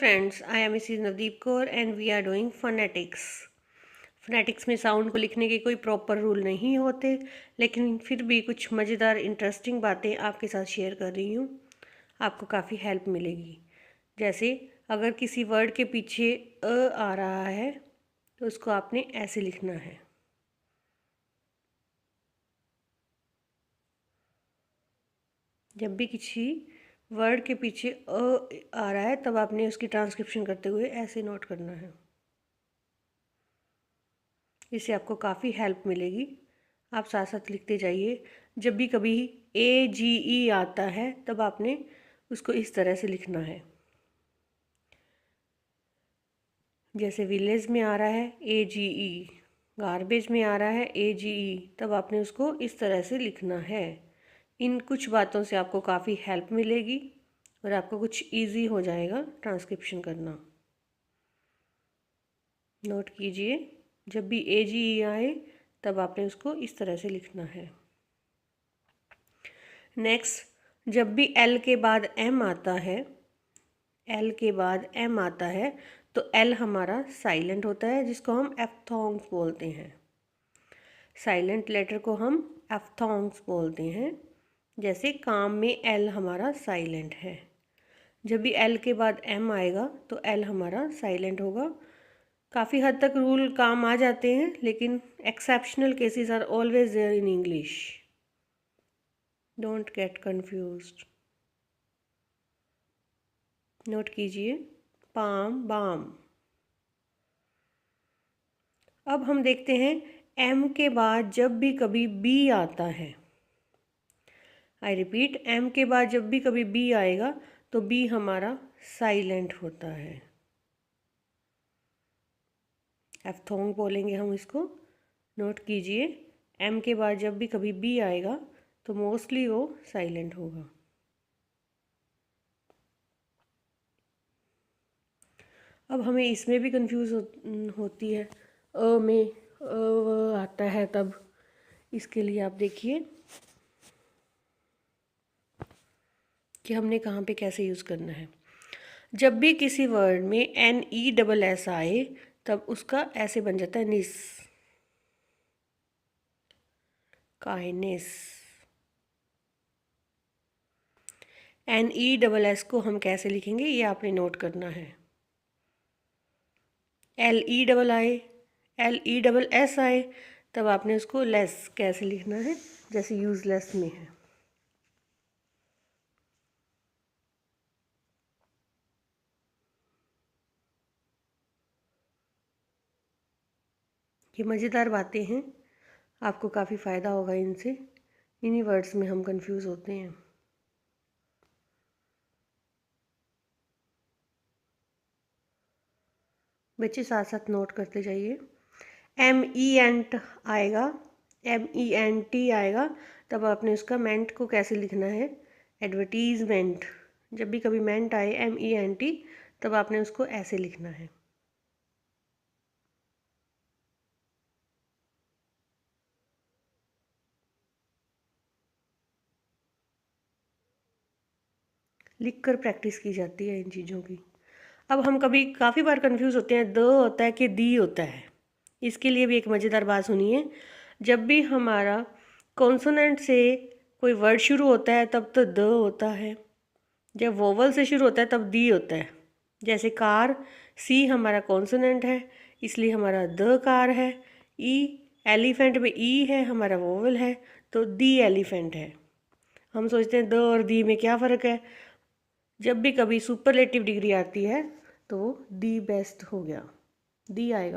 friends, I am Mrs. Navdeep Kaur and we are doing phonetics. Phonetics में sound को लिखने के कोई प्रॉपर रूल नहीं होते, लेकिन फिर भी कुछ मज़ेदार इंटरेस्टिंग बातें आपके साथ शेयर कर रही हूँ। आपको काफ़ी हेल्प मिलेगी। जैसे अगर किसी वर्ड के पीछे अ आ रहा है तो उसको आपने ऐसे लिखना है। जब भी किसी वर्ड के पीछे अ आ रहा है तब आपने उसकी ट्रांसक्रिप्शन करते हुए ऐसे नोट करना है। इससे आपको काफ़ी हेल्प मिलेगी। आप साथ साथ लिखते जाइए। जब भी कभी AGE आता है तब आपने उसको इस तरह से लिखना है। जैसे विलेज में आ रहा है AGE, गार्बेज में आ रहा है AGE, तब आपने उसको इस तरह से लिखना है। इन कुछ बातों से आपको काफ़ी हेल्प मिलेगी और आपको कुछ इजी हो जाएगा ट्रांसक्रिप्शन करना। नोट कीजिए, जब भी AGE आए तब आपने उसको इस तरह से लिखना है। नेक्स्ट, जब भी L के बाद M आता है, L के बाद M आता है तो L हमारा साइलेंट होता है, जिसको हम एफ्थोंग्स बोलते हैं। साइलेंट लेटर को हम एफ्थोंग्स बोलते हैं। जैसे काम में L हमारा साइलेंट है। जब भी L के बाद M आएगा तो L हमारा साइलेंट होगा। काफ़ी हद तक रूल काम आ जाते हैं, लेकिन exceptional cases are always there in English. Don't get confused. Note कीजिए, पाम बाम। अब हम देखते हैं M के बाद जब भी कभी B आता है। आई रिपीट, M के बाद जब भी कभी B आएगा तो B हमारा साइलेंट होता है। एफ्थोंग बोलेंगे हम इसको। नोट कीजिए, M के बाद जब भी कभी B आएगा तो मोस्टली वो साइलेंट होगा। अब हमें इसमें भी कंफ्यूज होती है। अ में अ आता है तब। इसके लिए आप देखिए कि हमने कहाँ पे कैसे यूज़ करना है। जब भी किसी वर्ड में NESS आए तब उसका ऐसे बन जाता है निस, काइनेस। NESS को हम कैसे लिखेंगे ये आपने नोट करना है। LESS आए तब आपने उसको लेस कैसे लिखना है, जैसे यूजलेस में है। ये मज़ेदार बातें हैं, आपको काफ़ी फ़ायदा होगा इनसे। इन्हीं वर्ड्स में हम कंफ्यूज होते हैं। बच्चे साथ साथ नोट करते जाइए। MENT आएगा, MENT आएगा तब आपने उसका मेंट को कैसे लिखना है, एडवर्टीजमेंट। जब भी कभी मेंट आए MENT तब आपने उसको ऐसे लिखना है। लिख कर प्रैक्टिस की जाती है इन चीज़ों की। अब हम कभी काफ़ी बार कंफ्यूज होते हैं, द होता है कि दी होता है। इसके लिए भी एक मज़ेदार बात सुनिए। जब भी हमारा कॉन्सोनेंट से कोई वर्ड शुरू होता है तब तो द होता है। जब वोवल से शुरू होता है तब दी होता है। जैसे कार, सी हमारा कॉन्सोनेंट है इसलिए हमारा द कार है। ई एलिफेंट में ई है, हमारा वोवल है तो दी एलिफेंट है। हम सोचते हैं द और दी में क्या फ़र्क है। जब भी कभी सुपरलेटिव डिग्री आती है तो दी बेस्ट हो गया, दी आएगा।